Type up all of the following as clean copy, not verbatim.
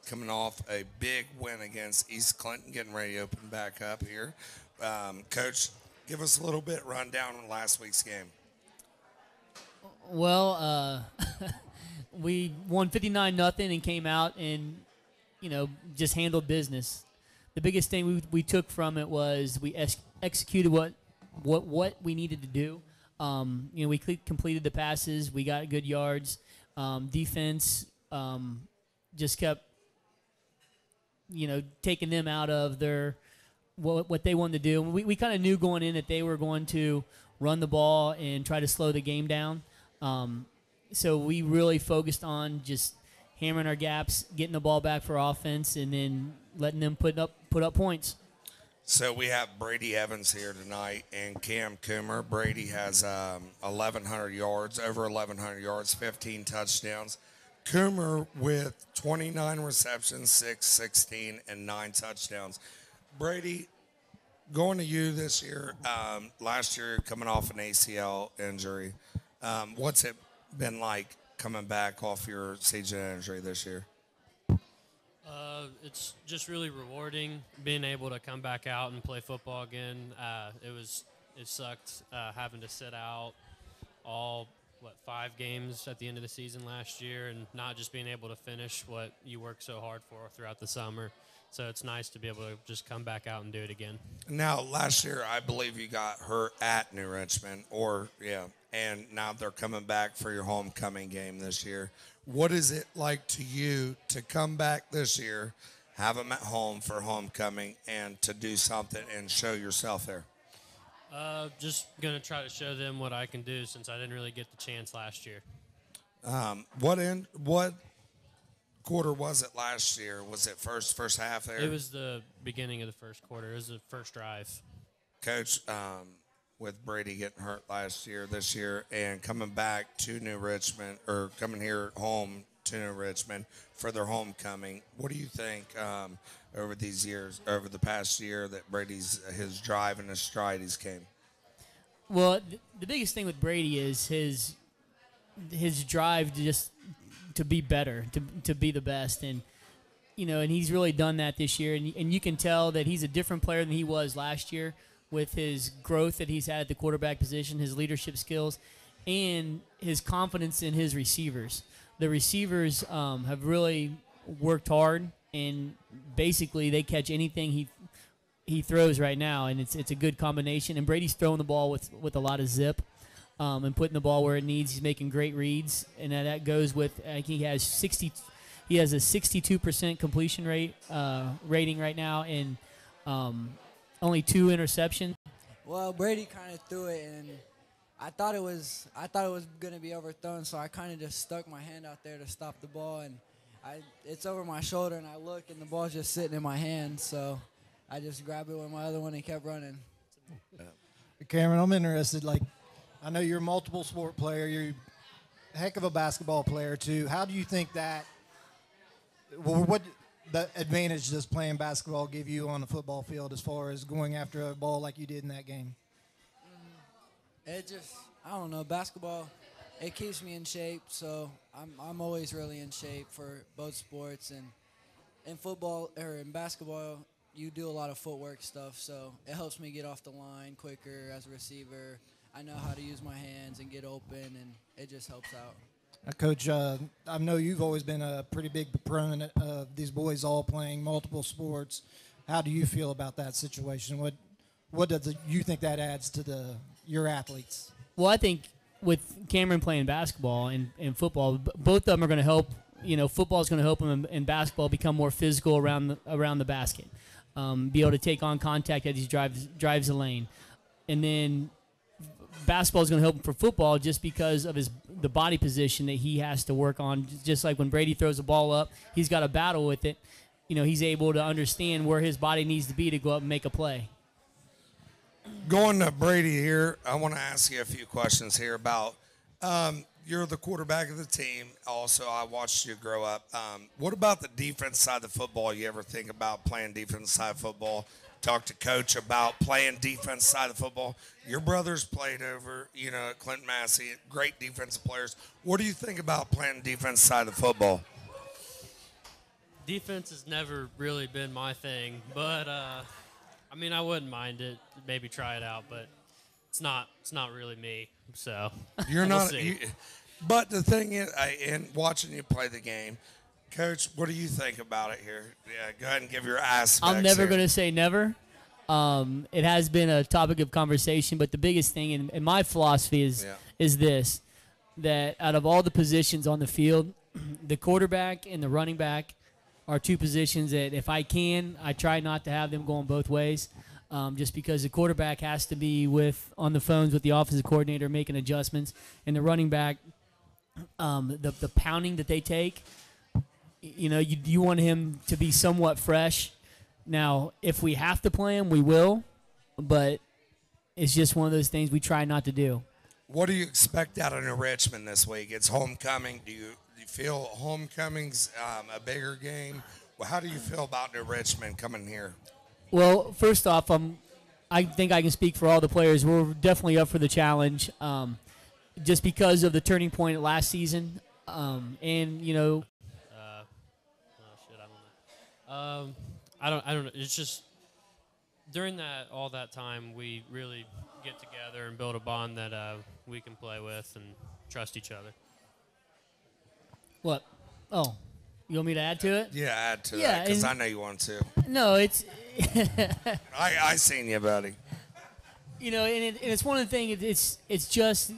Coming off a big win against East Clinton, getting ready to open back up here. Coach, give us a little bit rundown on last week's game. Well, we won 59-0 and came out and, just handled business. The biggest thing we took from it was we executed what we needed to do. We completed the passes. We got good yards. Defense just kept, taking them out of their what they wanted to do. We kind of knew going in that they were going to run the ball and try to slow the game down. So we really focused on just hammering our gaps, getting the ball back for offense, and then letting them put up points. So we have Brady Evans here tonight and Cam Coomer. Brady has 1,100 yards, over 1,100 yards, 15 touchdowns. Coomer with 29 receptions, 16, and 9 touchdowns. Brady, going to you this year, last year coming off an ACL injury, what's it been like coming back off your season injury this year? It's just really rewarding being able to come back out and play football again. It sucked having to sit out all 5 games at the end of the season last year and not just being able to finish what you worked so hard for throughout the summer. So it's nice to be able to just come back out and do it again. Now, last year, I believe you got hurt at New Richmond, and now they're coming back for your homecoming game this year. What is it like to you to come back this year, have them at home for homecoming, and to do something and show yourself there? Just going to try to show them what I can do since I didn't really get the chance last year. What quarter was it last year? Was it first half there? It was the beginning of the first quarter. It was the first drive. Coach, with Brady getting hurt last year, this year, and coming back to New Richmond, or coming here home to New Richmond for their homecoming, what do you think over these years, over the past year, that his drive and his stride he's came? Well, the biggest thing with Brady is his drive to be better, to be the best, and he's really done that this year, and you can tell that he's a different player than he was last year with his growth that he's had at the quarterback position, his leadership skills, and his confidence in his receivers. The receivers have really worked hard, and basically they catch anything he throws right now, and it's a good combination. And Brady's throwing the ball with a lot of zip and putting the ball where it needs. He's making great reads, and that goes with he has a 62% completion rate rating right now, and only 2 interceptions. Well, Brady kind of threw it, and I thought it was going to be overthrown, so I kind of just stuck my hand out there to stop the ball, and it's over my shoulder, and I look, and the ball's just sitting in my hand, so I just grabbed it with my other one and kept running. Cameron, I'm interested. I know you're a multiple sport player. You're a heck of a basketball player too. How do you think that? What the advantage does playing basketball give you on the football field as far as going after a ball like you did in that game? I don't know, basketball, it keeps me in shape, so I'm always really in shape for both sports. And in football or in basketball, you do a lot of footwork stuff, so it helps me get off the line quicker as a receiver. I know how to use my hands and get open, and it just helps out. Coach, I know you've always been a pretty big proponent of these boys all playing multiple sports. How do you feel about that situation? What does you think that adds to your athletes? Well, I think with Cameron playing basketball and football, both of them are going to help. Football is going to help him in basketball become more physical around the basket, be able to take on contact as he drives the lane, and then basketball is going to help him for football just because of the body position that he has to work on. Just like when Brady throws the ball up, he's got to battle with it. He's able to understand where his body needs to be to go up and make a play. Going to Brady here, I want to ask you a few questions here about you're the quarterback of the team. Also, I watched you grow up. What about the defense side of the football? You ever think about playing defense side of football? talk to Coach about playing defense side of football. Your brothers played over, at Clinton-Massie, great defensive players. What do you think about playing defense side of football? Defense has never really been my thing, but I wouldn't mind it. Maybe try it out, but it's not really me. So you're we'll not. see. But the thing is, in watching you play the game, Coach, what do you think about it here? Yeah, go ahead and give your aspects. I'm never going to say never. It has been a topic of conversation, but the biggest thing in my philosophy is this, that out of all the positions on the field, the quarterback and the running back are two positions that if I can, I try not to have them going both ways, just because the quarterback has to be on the phones with the offensive coordinator making adjustments, and the running back, the pounding that they take, you want him to be somewhat fresh. Now, if we have to play him, we will, but it's just one of those things we try not to do. What do you expect out of New Richmond this week? It's homecoming. Do you feel homecoming's a bigger game? Well, how do you feel about New Richmond coming here? Well, first off, I think I can speak for all the players. We're definitely up for the challenge, just because of the turning point last season, and I don't know. It's just during all that time we really get together and build a bond that we can play with and trust each other. What? Oh, you want me to add to it? Yeah, add to that because I know you want to. No, it's. I seen you, buddy. And it's one of the things. It's just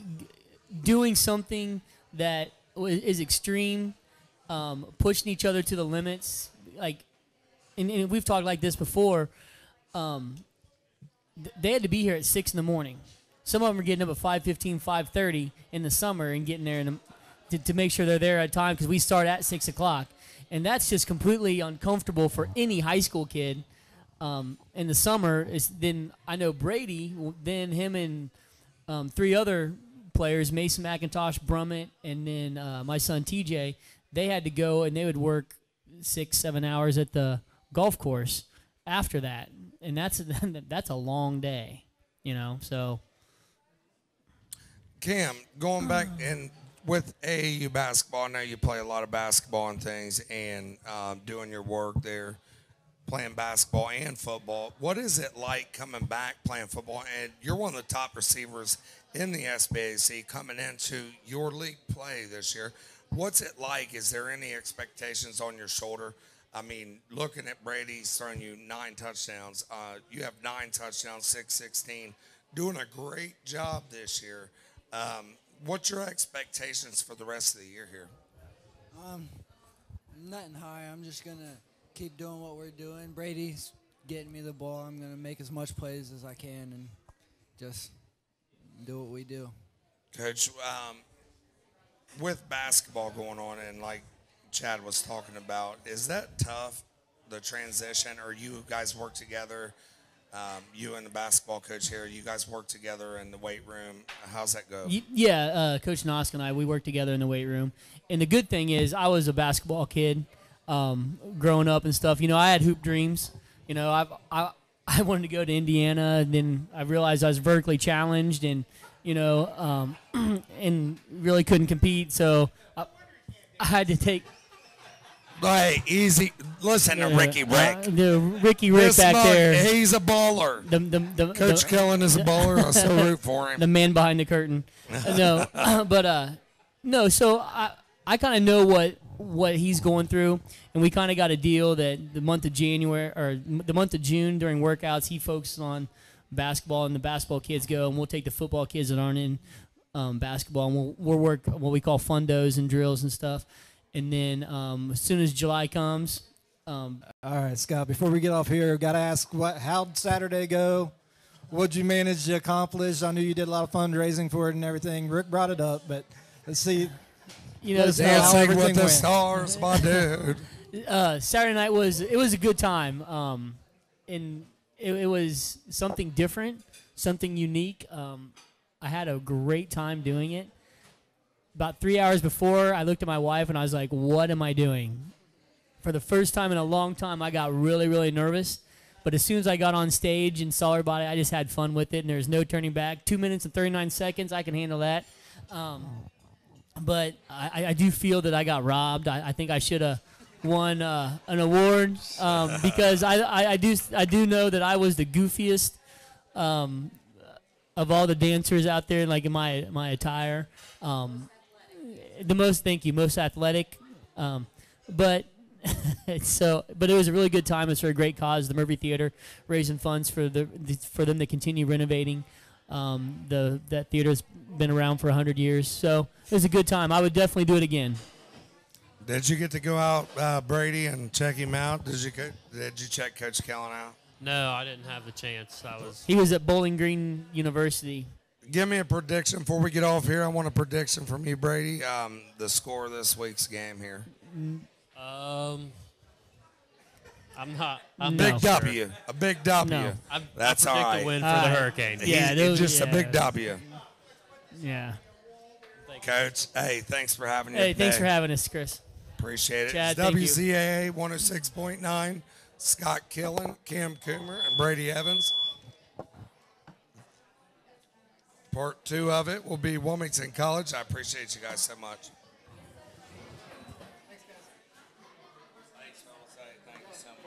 doing something that is extreme, pushing each other to the limits. Like, and we've talked like this before. They had to be here at 6 in the morning. Some of them are getting up at 5:15, 5:30 in the summer and getting there to make sure they're there at time because we start at 6 o'clock. And that's just completely uncomfortable for any high school kid. In the summer, then I know Brady, then him and 3 other players, Mason McIntosh, Brummett, and then my son TJ, they had to go and they would work 6-7 hours at the golf course after that. And that's a long day, so. Cam, going back and with AAU basketball, I know you play a lot of basketball and things and doing your work there, playing basketball and football. What is it like coming back playing football? And you're one of the top receivers in the SBAC coming into your league play this year. What's it like? Is there any expectations on your shoulder? I mean, looking at Brady's throwing you 9 touchdowns. You have 9 touchdowns, 616, doing a great job this year. What's your expectations for the rest of the year here? Nothing high. I'm just going to keep doing what we're doing. Brady's getting me the ball. I'm going to make as much plays as I can and just do what we do. Coach, with basketball going on and like Chad was talking about, is that tough, the transition, or you guys work together, you and the basketball coach here, you guys work together in the weight room? How's that go? Yeah, Coach Nosk and we work together in the weight room. And the good thing is I was a basketball kid growing up and stuff. I had hoop dreams. I wanted to go to Indiana, and then I realized I was vertically challenged and, and really couldn't compete. So I had to take – Hey, easy. Listen to Ricky Rick. The Ricky Rick back there. He's a baller. Coach Kellen is a baller. I still root for him. The man behind the curtain. No, no. So I kind of know what he's going through, and we kind of got a deal that the month of January or the month of June during workouts, he focuses on basketball, and the basketball kids go, and we'll take the football kids that aren't in basketball, and we'll work what we call fundos and drills and stuff. And then as soon as July comes. All right, Scott, before we get off here, got to ask, how'd Saturday go? What'd you manage to accomplish? I knew you did a lot of fundraising for it and everything. Rick brought it up, but let's see. Dancing with the stars, my dude. Saturday night was a good time. And it was something different, something unique. I had a great time doing it. About 3 hours before, I looked at my wife and I was like, what am I doing? For the first time in a long time, I got really, really nervous. But as soon as I got on stage and saw everybody, I just had fun with it, and there's no turning back. 2 minutes and 39 seconds, I can handle that. But I do feel that I got robbed. I think I should have won an award because I do know that I was the goofiest of all the dancers out there, like in my attire. The most athletic. But it was a really good time. It's for a great cause, the Murphy Theater, raising funds for them to continue renovating. That theater's been around for 100 years, so it was a good time. I would definitely do it again. Did you get to go out, Brady, and check him out? Did you check Coach Kellen out? No, I didn't have the chance. He was at Bowling Green University. Give me a prediction before we get off here. I want a prediction from you, Brady. The score of this week's game here. I'm big not W. sure. A big W. No. That's I all predict right. a win for the Hurricane. Yeah, just a big W. Yeah. Coach, hey, thanks for having you. Hey, thanks for having us, Chris. Appreciate it. Chad, It's thank you. WCAA 106.9. Scott Killen, Cam Coomer, and Brady Evans. Part 2 of it will be Wilmington College. I appreciate you guys so much. Thanks, fellas. Thank you so much.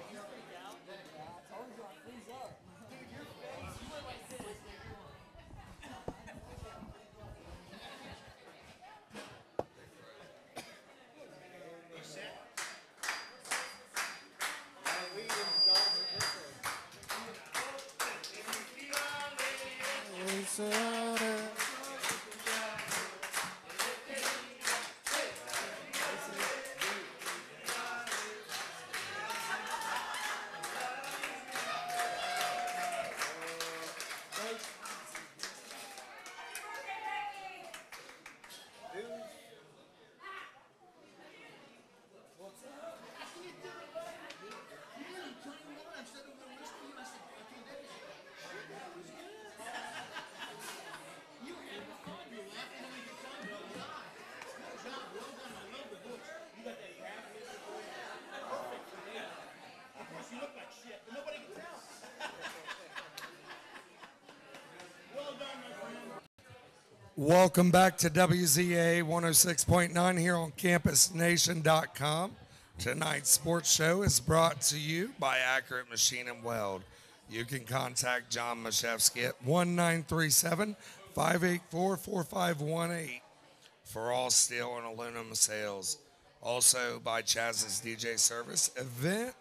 Welcome back to WZA 106.9 here on CampusNation.com. Tonight's sports show is brought to you by Accurate Machine and Weld. You can contact John Mashevsky at 1937-584-4518 for all steel and aluminum sales. Also by Chaz's DJ Service. Event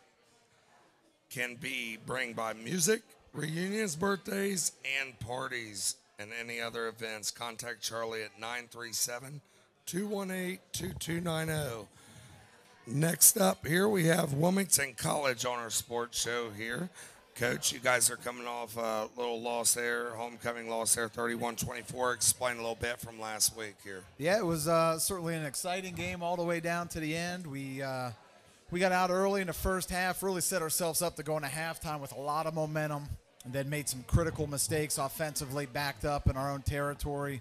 can be bring by music, reunions, birthdays, and parties. And any other events, contact Charlie at 937-218-2290. Next up here, we have Wilmington College on our sports show here. Coach, you guys are coming off a little loss there, homecoming loss there, 31-24. Explain a little bit from last week here. Yeah, it was certainly an exciting game all the way down to the end. We got out early in the first half, really set ourselves up to go into halftime with a lot of momentum, and then made some critical mistakes offensively, backed up in our own territory.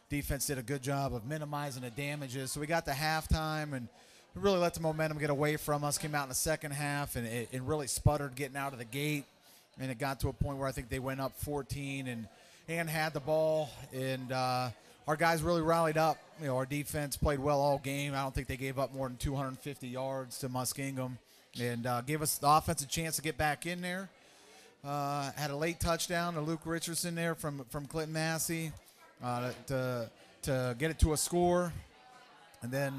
Defense did a good job of minimizing the damages. So we got to halftime and really let the momentum get away from us. Came out in the second half and it really sputtered getting out of the gate. And it got to a point where I think they went up 14 and had the ball. And our guys really rallied up. You know, our defense played well all game. I don't think they gave up more than 250 yards to Muskingum, and gave us the offense a chance to get back in there. Had a late touchdown to Luke Richardson there from Clinton-Massie to get it to a score. And then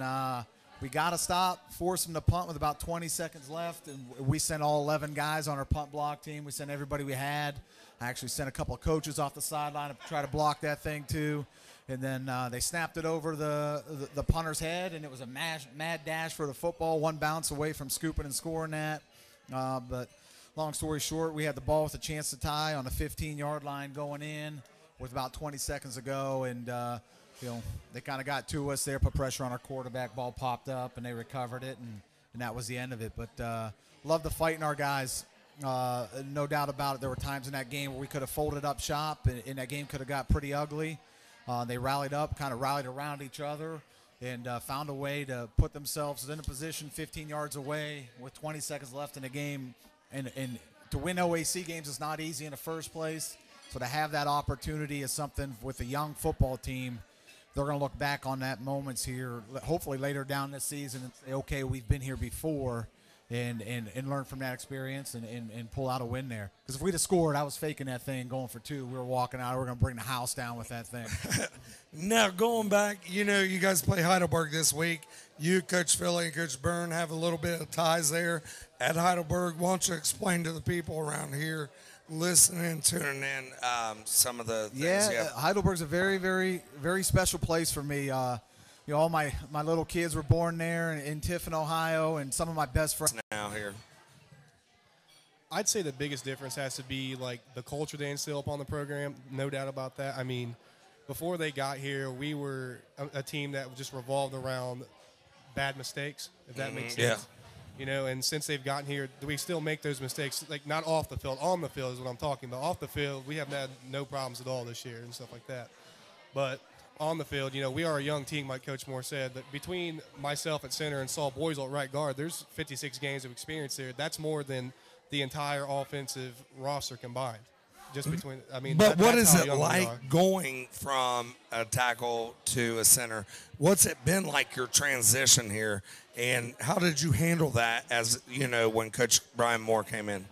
we got to stop, force them to punt with about 20 seconds left. And we sent all 11 guys on our punt block team. We sent everybody we had. I actually sent a couple of coaches off the sideline to try to block that thing too. And then they snapped it over the punter's head, and it was a mad dash for the football, one bounce away from scooping and scoring that. But long story short, we had the ball with a chance to tie on the 15-yard line going in with about 20 seconds to go, and they kind of got to us there, put pressure on our quarterback, ball popped up, and they recovered it, and that was the end of it. But love the fight in our guys. No doubt about it. There were times in that game where we could have folded up shop, and that game could have got pretty ugly. They rallied up, kind of rallied around each other, and found a way to put themselves in a position 15 yards away with 20 seconds left in the game and to win OAC games is not easy in the first place. So to have that opportunity is something with a young football team, they're going to look back on that moments here, hopefully later down this season, and say, okay, we've been here before, and learn from that experience and pull out a win there. Because if we'd have scored, I was faking that thing, going for 2. We were walking out. We were going to bring the house down with that thing. Now, going back, you guys play Heidelberg this week. You, Coach Philly, and Coach Byrne have a little bit of ties there at Heidelberg. Why don't you explain to the people around here listening, tuning in, some of the things? Yeah, Heidelberg's a very, very, very special place for me. All my little kids were born there in Tiffin, Ohio, and some of my best friends now here. I'd say the biggest difference has to be like the culture they instill upon the program. No doubt about that. I mean, before they got here, we were a team that just revolved around bad mistakes, if that makes sense. Yeah. And since they've gotten here, we still make those mistakes, like not off the field. On the field is what I'm talking about. Off the field, we haven't had no problems at all this year and stuff like that. But on the field, we are a young team, like Coach Moore said. But between myself at center and Saul Boisel at right guard, there's 56 games of experience there. That's more than the entire offensive roster combined. Just between, But what is it like going from a tackle to a center? What's it been like, your transition here? And how did you handle that when Coach Brian Moore came in?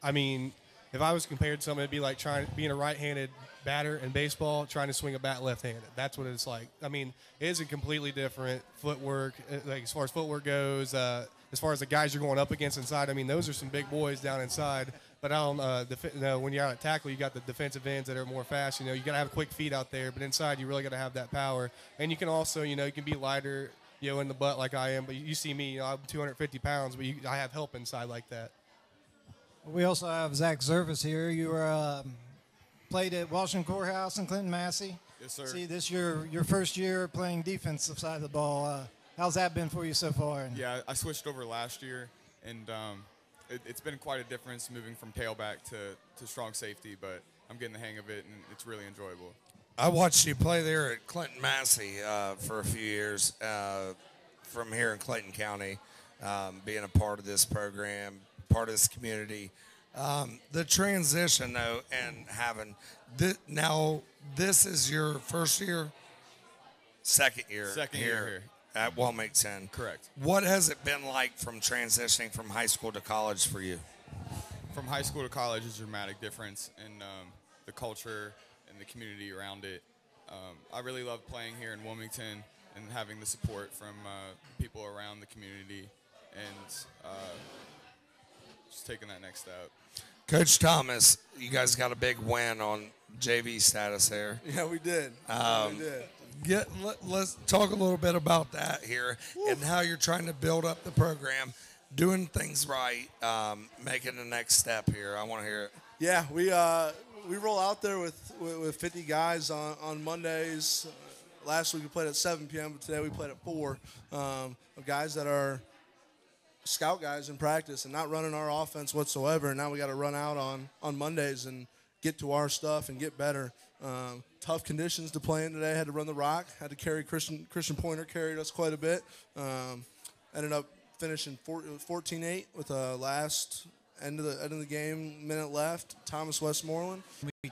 I mean, if I was compared to something, it'd be like being a right-handed batter in baseball, trying to swing a bat left-handed. That's what it's like. I mean, it is a completely different footwork, like as far as footwork goes, as far as the guys you're going up against inside. I mean, those are some big boys down inside. But when you're out at tackle, you got the defensive ends that are more fast. You got to have quick feet out there. But inside, you really got to have that power. And you can also, you can be lighter, in the butt like I am. But you see me, I'm 250 pounds, but I have help inside like that. We also have Zach Zervis here. You were played at Washington Courthouse and Clinton-Massie. Yes, sir. See, this year, your first year playing defensive side of the ball. How's that been for you so far? Yeah, I switched over last year, and it's been quite a difference moving from tailback to strong safety, but I'm getting the hang of it, and it's really enjoyable. I watched you play there at Clinton-Massie for a few years from here in Clayton County, being a part of this program, part of this community. The transition, though, and having now this is your first year, second year here at Wilmington. Correct. What has it been like from transitioning from high school to college for you? From high school to college is a dramatic difference in the culture and the community around it. I really love playing here in Wilmington and having the support from people around the community and just taking that next step. Coach Thomas, you guys got a big win on JV status there. Yeah, we did. We did. Let's talk a little bit about that here and how you're trying to build up the program, doing things right, making the next step here. I want to hear it. Yeah, we roll out there with 50 guys on Mondays. Last week we played at 7 p.m., but today we played at 4. Of guys that are scout guys in practice and not running our offense whatsoever. And now we got to run out on Mondays and get to our stuff and get better. Tough conditions to play in today. Had to run the rock. Had to carry Christian Pointer carried us quite a bit. Ended up finishing 14-8 with the last end of the game, minute left. Thomas Westmoreland.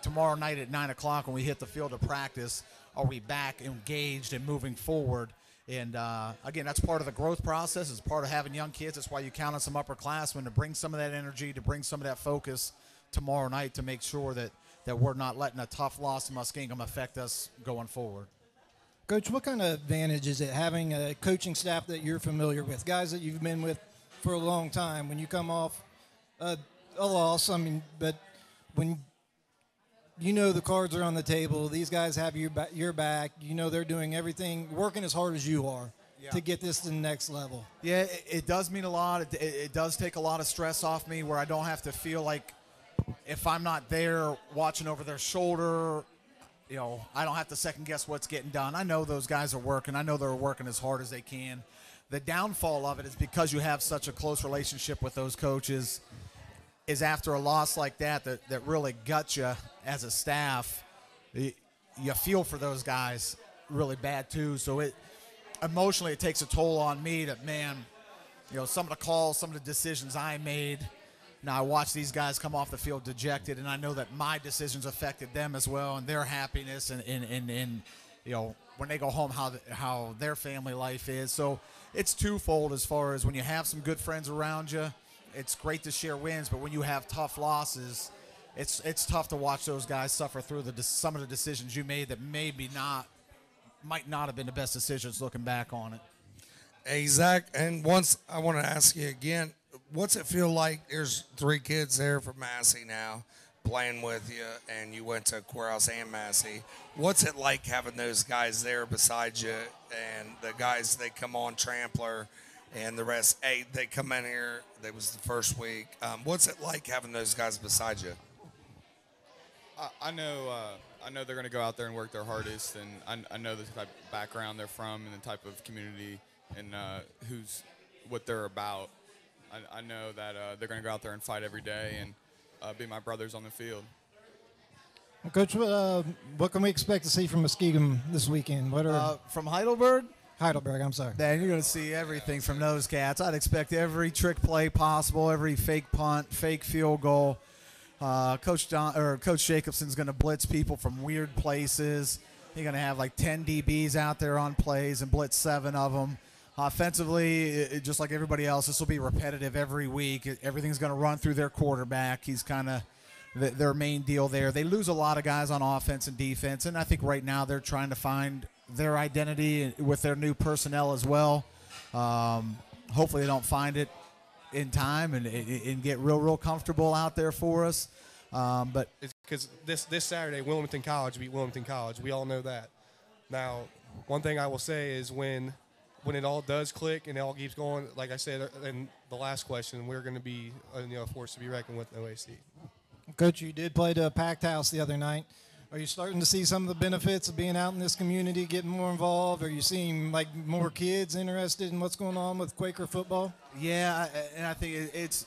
Tomorrow night at 9 o'clock when we hit the field of practice, are we back engaged and moving forward? And, again, that's part of the growth process. It's part of having young kids. That's why you count on some upperclassmen to bring some of that energy, to bring some of that focus tomorrow night to make sure that we're not letting a tough loss in Muskingum affect us going forward. Coach, what kind of advantage is it having a coaching staff that you're familiar with, guys that you've been with for a long time, when you come off a loss? But when you know the cards are on the table, these guys have your back. You know they're doing everything, working as hard as you are to get this to the next level. Yeah, it does mean a lot. It does take a lot of stress off me where I don't have to feel like if I'm not there watching over their shoulder, I don't have to second guess what's getting done. I know those guys are working. I know they're working as hard as they can. The downfall of it is because you have such a close relationship with those coaches is after a loss like that really guts you as a staff, you feel for those guys really bad too. So emotionally it takes a toll on me that, man, some of the calls, some of the decisions I made, Now, I watch these guys come off the field dejected, and I know that my decisions affected them as well and their happiness and you know, when they go home, how their family life is. So it's twofold as far as when you have some good friends around you, it's great to share wins, but when you have tough losses, it's tough to watch those guys suffer through some of the decisions you made that might not have been the best decisions looking back on it. Hey, Zach, and once I want to ask you again, what's it feel like? There's 3 kids there from Massie now playing with you, and you went to Quirhouse and Massie. What's it like having those guys there beside you, and the guys, they come on Trampler, and the rest, hey, they come in here, that was the first week. What's it like having those guys beside you? I know they're going to go out there and work their hardest, and I know the type of background they're from and the type of community and what they're about. I know that they're going to go out there and fight every day and be my brothers on the field. Well, Coach, what can we expect to see from Muskegon this weekend? What are from Heidelberg? Heidelberg, I'm sorry. Then you're going to see everything from those cats. I'd expect every trick play possible, every fake punt, fake field goal. Coach Jacobson's going to blitz people from weird places. He's going to have like 10 DBs out there on plays and blitz 7 of them. Offensively, just like everybody else, this will be repetitive every week. Everything's going to run through their quarterback. He's kind of their main deal there. They lose a lot of guys on offense and defense, and I think right now they're trying to find their identity with their new personnel as well. Hopefully they don't find it in time and get real comfortable out there for us. But because this Saturday, Wilmington College beat Wilmington College. We all know that. Now, one thing I will say is when it all does click and it all keeps going, like I said in the last question, we're going to be a force to be reckoned with in OAC. Coach, you did play to a packed house the other night. Are you starting to see some of the benefits of being out in this community, getting more involved? Are you seeing like more kids interested in what's going on with Quaker football? Yeah, and I think it's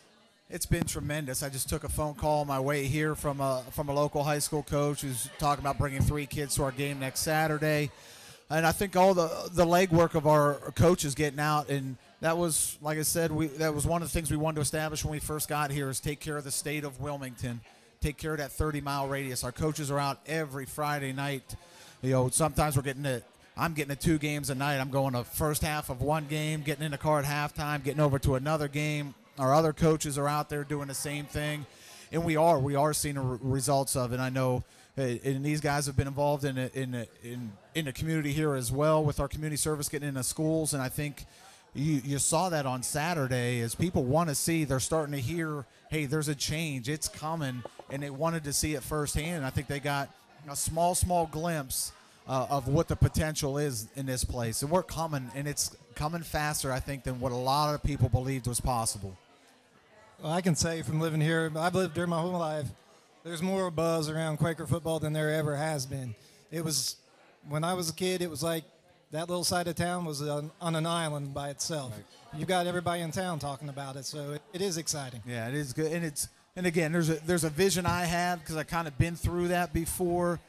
been tremendous. I just took a phone call on my way here from a local high school coach who's talking about bringing 3 kids to our game next Saturday. And I think all the legwork of our coaches getting out, and that was, like I said, that was one of the things we wanted to establish when we first got here is take care of the state of Wilmington, take care of that 30-mile radius. Our coaches are out every Friday night. You know, sometimes I'm getting to 2 games a night. I'm going to first half of one game, getting in the car at halftime, getting over to another game. Our other coaches are out there doing the same thing, and we are seeing the results of it. I know, and these guys have been involved in the community here as well with our community service getting into schools, and I think you saw that on Saturday as people want to see, they're starting to hear, hey, there's a change, it's coming, and they wanted to see it firsthand, and I think they got a small glimpse of what the potential is in this place, and we're coming, and it's coming faster, I think, than what a lot of people believed was possible. Well, I can say from living here, I've lived here my whole life, there's more buzz around Quaker football than there ever has been. It was, when I was a kid, it was like that little side of town was on an island by itself. Right. You got everybody in town talking about it, so it is exciting. Yeah, it is good, and again, there's a vision I have because I kind of been through that before.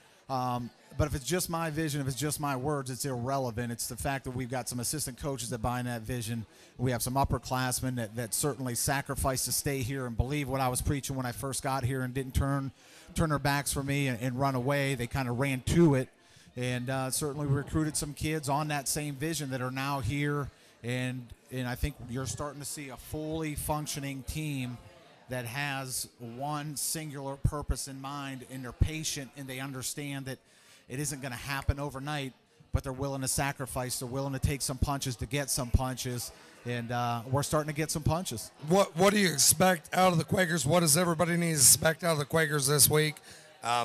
But if it's just my vision, if it's just my words, it's irrelevant. It's the fact that we've got some assistant coaches that buy in that vision. We have some upperclassmen that certainly sacrificed to stay here and believe what I was preaching when I first got here and didn't turn their backs for me and run away. They kind of ran to it. And certainly we recruited some kids on that same vision that are now here. And I think you're starting to see a fully functioning team that has one singular purpose in mind, and they're patient and they understand that it isn't going to happen overnight, but they're willing to sacrifice. They're willing to take some punches to get some punches, and we're starting to get some punches. What do you expect out of the Quakers? What does everybody need to expect out of the Quakers this week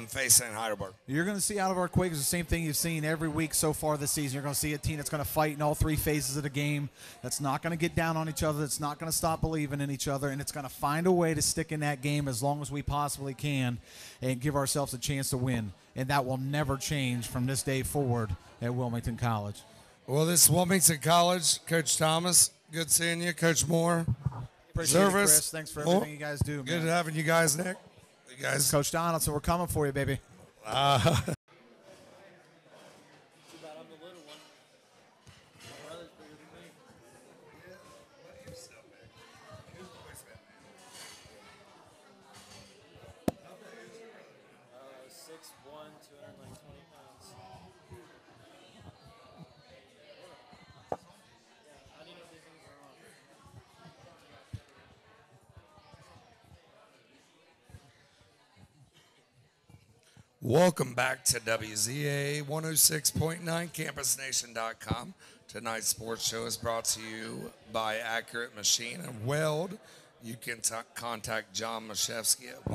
facing Heidelberg? You're going to see out of our Quakers the same thing you've seen every week so far this season. You're going to see a team that's going to fight in all 3 phases of the game, that's not going to get down on each other, that's not going to stop believing in each other, and it's going to find a way to stick in that game as long as we possibly can and give ourselves a chance to win. And that will never change from this day forward at Wilmington College. Well, this is Wilmington College. Coach Thomas, good seeing you. Coach Moore. Appreciate it, Chris. Thanks for everything you guys do, man. Good having you guys, Nick. You guys. Coach Donaldson, we're coming for you, baby. Welcome back to WZA 106.9 CampusNation.com. Tonight's sports show is brought to you by Accurate Machine and Weld. You can contact John Mashevsky at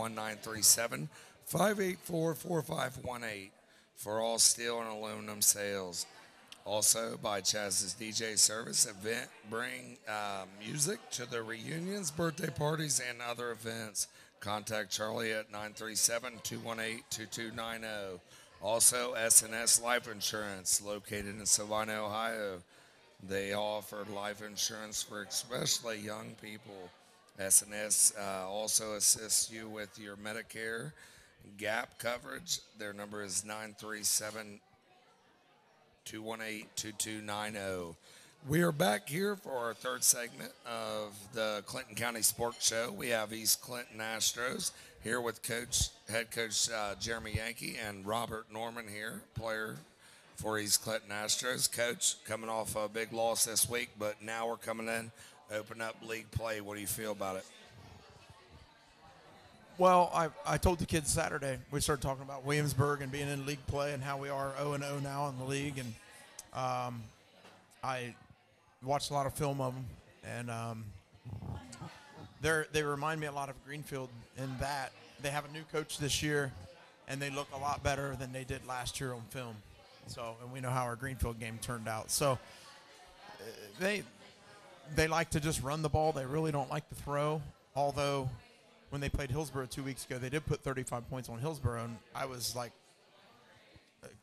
1937-584-4518 for all steel and aluminum sales. Also by Chaz's DJ Service event. Bring music to the reunions, birthday parties, and other events. Contact Charlie at 937-218-2290. Also, S&S Life Insurance, located in Savannah, Ohio. They offer life insurance for especially young people. S&S also assists you with your Medicare gap coverage. Their number is 937-218-2290. We are back here for our third segment of the Clinton County Sports Show. We have East Clinton Astros here with head coach Jeremy Yankee and Robert Norman here, player for East Clinton Astros. Coach, coming off a big loss this week, but now we're coming in, open up league play. What do you feel about it? Well, I told the kids Saturday, we started talking about Williamsburg and being in league play and how we are 0-0 now in the league. And I watched a lot of film of them, and they remind me a lot of Greenfield in that they have a new coach this year, and they look a lot better than they did last year on film. So, and we know how our Greenfield game turned out. So they like to just run the ball. They really don't like to throw, although when they played Hillsborough 2 weeks ago, they did put 35 points on Hillsborough, and I was like,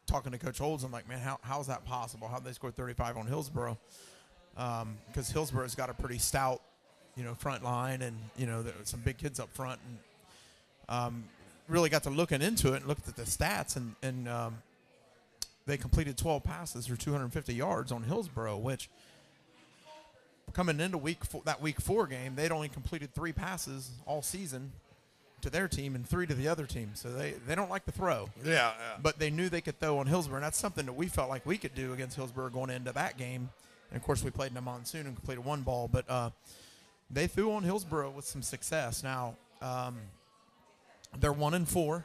talking to Coach Olds, I'm like, man, how is that possible? How did they score 35 on Hillsborough? Because Hillsborough's got a pretty stout, front line, and there were some big kids up front, and really got to looking into it and looked at the stats, and they completed 12 passes for 250 yards on Hillsborough, which coming into that week 4 game, they'd only completed 3 passes all season to their team and 3 to the other team. So they don't like to throw. Yeah. But they knew they could throw on Hillsborough, and that's something that we felt like we could do against Hillsborough going into that game. And, of course, we played in a monsoon and completed 1 ball. But they threw on Hillsborough with some success. Now, they're 1-4.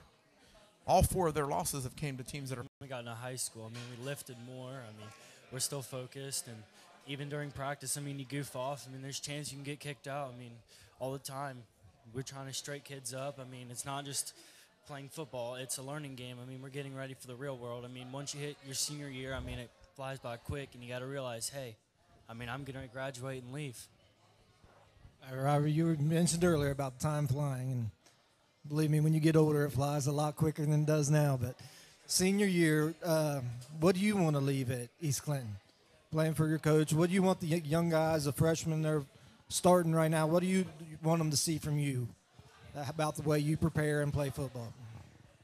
All 4 of their losses have came to teams that are. We got into high school. We lifted more. We're still focused. And even during practice, you goof off. There's a chance you can get kicked out. All the time. We're trying to straight kids up. It's not just playing football. It's a learning game. we're getting ready for the real world. Once you hit your senior year, it flies by quick, and you got to realize, hey, I'm going to graduate and leave. Robert, you mentioned earlier about time flying, and believe me, when you get older, it flies a lot quicker than it does now. But senior year, what do you want to leave at East Clinton? Playing for your coach, what do you want the young guys, the freshmen, they're starting right now, what do you want them to see from you about the way you prepare and play football?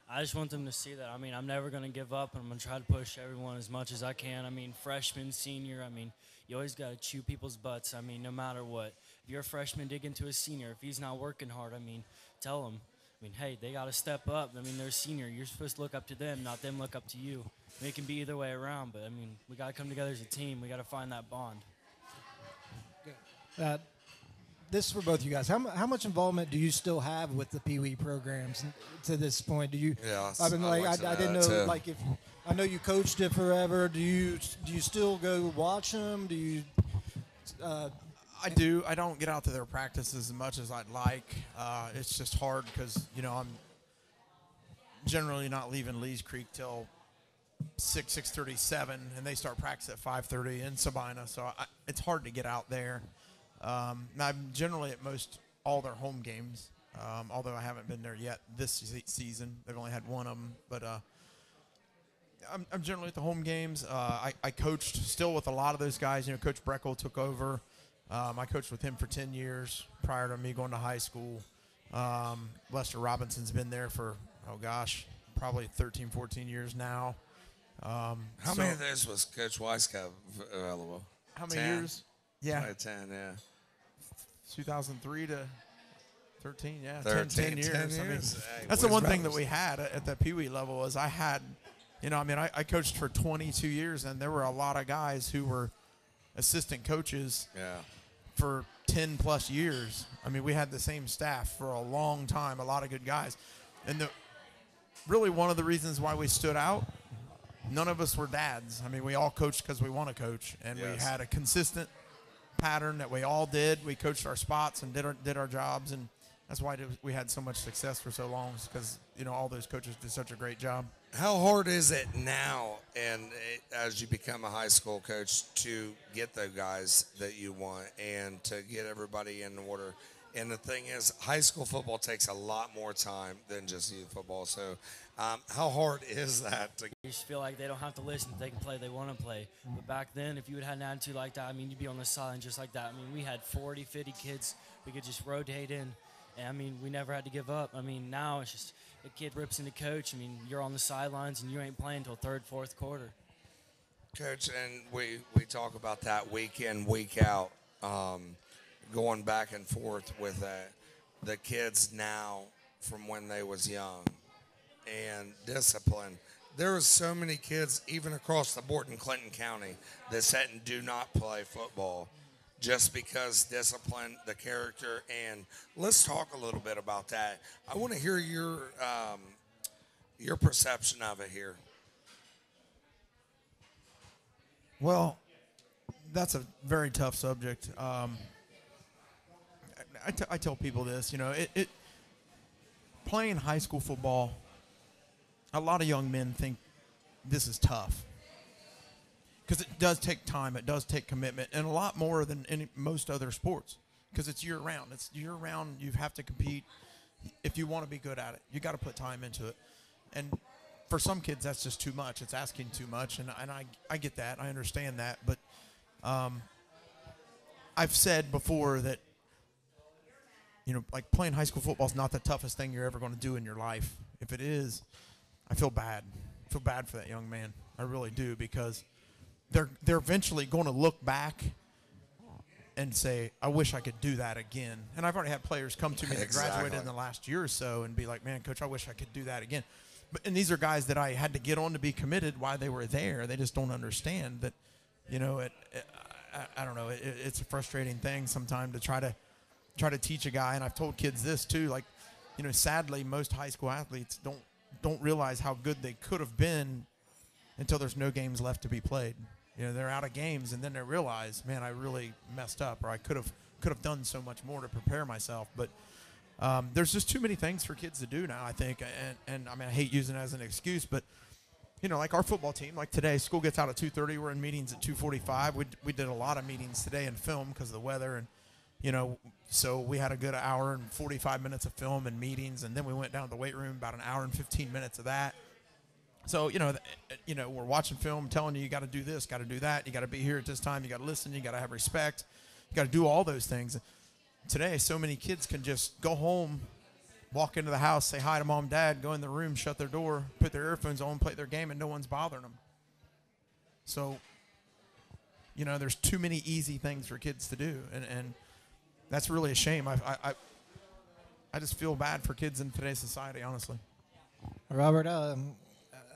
I just want them to see that. I'm never going to give up, and I'm going to try to push everyone as much as I can. Freshman, senior, you always got to chew people's butts, no matter what. If you're a freshman, dig into a senior. If he's not working hard, tell him. Hey, they got to step up. They're a senior. You're supposed to look up to them, not them look up to you. It can be either way around, but, we got to come together as a team. We got to find that bond. This is for both of you guys. How much involvement do you still have with the Pee Wee programs to this point? Do you? Yeah, I didn't know. too. If I know you coached it forever. Do you still go watch them? Do you? I do. I don't get out to their practices as much as I'd like. It's just hard because I'm generally not leaving Lees Creek till 6:37, and they start practice at 5:30 in Sabina. So it's hard to get out there. I'm generally at most all their home games, although I haven't been there yet this season. They've only had 1 of them. But I'm generally at the home games. I coached still with a lot of those guys. Coach Breckel took over. I coached with him for 10 years prior to me going to high school. Lester Robinson's been there for, probably 13, 14 years now. How many of those was Coach Weisskopf available? How many 10? years? Yeah. Probably 10, yeah. 2003 to 13, yeah. 10 years. 10 years. That's the one thing that we had at the Pee Wee level is I had, I coached for 22 years, and there were a lot of guys who were assistant coaches for 10-plus years. We had the same staff for a long time, a lot of good guys. And really one of the reasons why we stood out. None of us were dads. I mean, we all coached because we want to coach, and we had a consistent pattern that we all did. We coached our spots and did our jobs, and that's why we had so much success for so long, because all those coaches did such a great job. How hard is it now, and as you become a high school coach, to get the guys that you want and to get everybody in order? And the thing is, high school football takes a lot more time than just youth football. So how hard is that? You just feel like they don't have to listen. They can play. They want to play. But back then, if you had an attitude like that, I mean, you'd be on the sideline just like that. I mean, we had 40, 50 kids. We could just rotate in. And, I mean, we never had to give up. I mean, now it's just a kid rips into coach. I mean, you're on the sidelines, and you ain't playing until third, fourth quarter. Coach, and we talk about that week in, week out, going back and forth with the kids now from when they was young and discipline. There are so many kids, even across the board in Clinton County, that sit and do not play football just because discipline, the character, and let's talk a little bit about that. I want to hear your perception of it here. Well, that's a very tough subject. I tell people this, playing high school football, a lot of young men think this is tough because it does take time, it does take commitment, and a lot more than most other sports because it's year-round. It's year-round. You have to compete. If you want to be good at it, you got to put time into it. And for some kids, that's just too much. It's asking too much, and I get that. I understand that. But I've said before that, like playing high school football is not the toughest thing you're ever going to do in your life. If it is, I feel bad. I feel bad for that young man. I really do, because they're eventually going to look back and say, I wish I could do that again. And I've already had players come to me that graduated in the last year or so and be like, man, Coach, I wish I could do that again. And these are guys that I had to get on to be committed while they were there. They just don't understand that, I don't know. It's a frustrating thing sometimes to try to teach a guy. And I've told kids this too, like, sadly, most high school athletes don't realize how good they could have been until there's no games left to be played. They're out of games, and then they realize, man, I really messed up, or I could have done so much more to prepare myself. But there's just too many things for kids to do now, I think. And I mean, I hate using it as an excuse, but like our football team, like today, school gets out at 2:30. We're in meetings at 2:45. We did a lot of meetings today in film because of the weather, and so we had a good hour and 45 minutes of film and meetings, and then we went down to the weight room, about an hour and 15 minutes of that. So, we're watching film, telling you got to do this, got to do that. You got to be here at this time. You got to listen. You got to have respect. You got to do all those things. Today, so many kids can just go home, walk into the house, say hi to mom, dad, go in the room, shut their door, put their earphones on, play their game, and no one's bothering them. So, there's too many easy things for kids to do, and that's really a shame. I just feel bad for kids in today's society, honestly. Robert,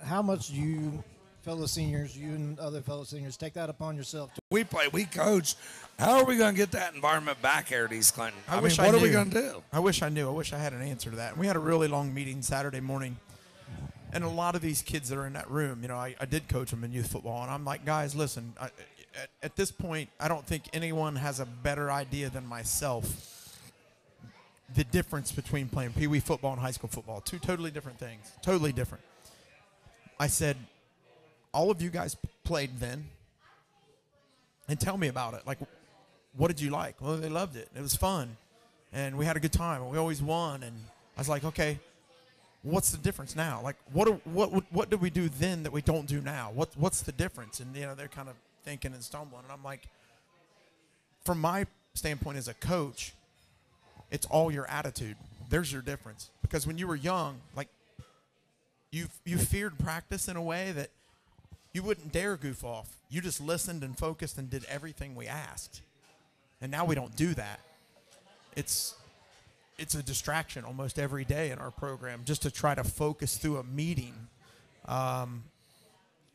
how much do you fellow seniors, you and other fellow seniors, take that upon yourself? We play, we coach. How are we going to get that environment back here at East Clinton? I mean, what knew. are we going to do? I wish I knew. I wish I had an answer to that. And we had a really long meeting Saturday morning, and a lot of these kids that are in that room, I did coach them in youth football, and I'm like, guys, listen, at this point, I don't think anyone has a better idea than myself the difference between playing Pee Wee football and high school football. Two totally different things. Totally different. I said, all of you guys played then, and tell me about it. Like, what did you like? Well, they loved it. It was fun, and we had a good time, and we always won. And I was like, okay, what's the difference now? Like, what did we do then that we don't do now? What's the difference? And they're kind of thinking and stumbling, and I'm like, from my standpoint as a coach, it's all your attitude. There's your difference. Because when you were young, like, you feared practice in a way that you wouldn't dare goof off. You just listened and focused and did everything we asked. And now we don't do that. It's a distraction almost every day in our program just to try to focus through a meeting,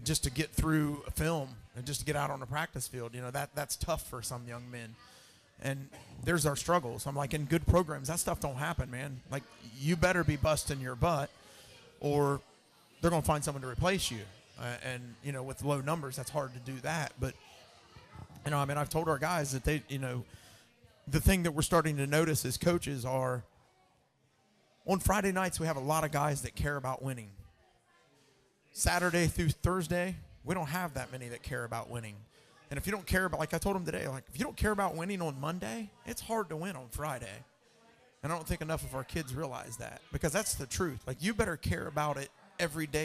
just to get through a film and just to get out on the practice field. That's tough for some young men. And there's our struggles. I'm like, in good programs, that stuff don't happen, man. Like, you better be busting your butt, or they're going to find someone to replace you. And, you know, with low numbers, that's hard to do that. But, you know, I mean, I've told our guys that they, you know, the thing that we're starting to notice as coaches are on Friday nights, we have a lot of guys that care about winning. Saturday through Thursday, we don't have that many that care about winning. And if you don't care about, like I told them today, like if you don't care about winning on Monday, it's hard to win on Friday. And I don't think enough of our kids realize that, because that's the truth. Like, you better care about it every day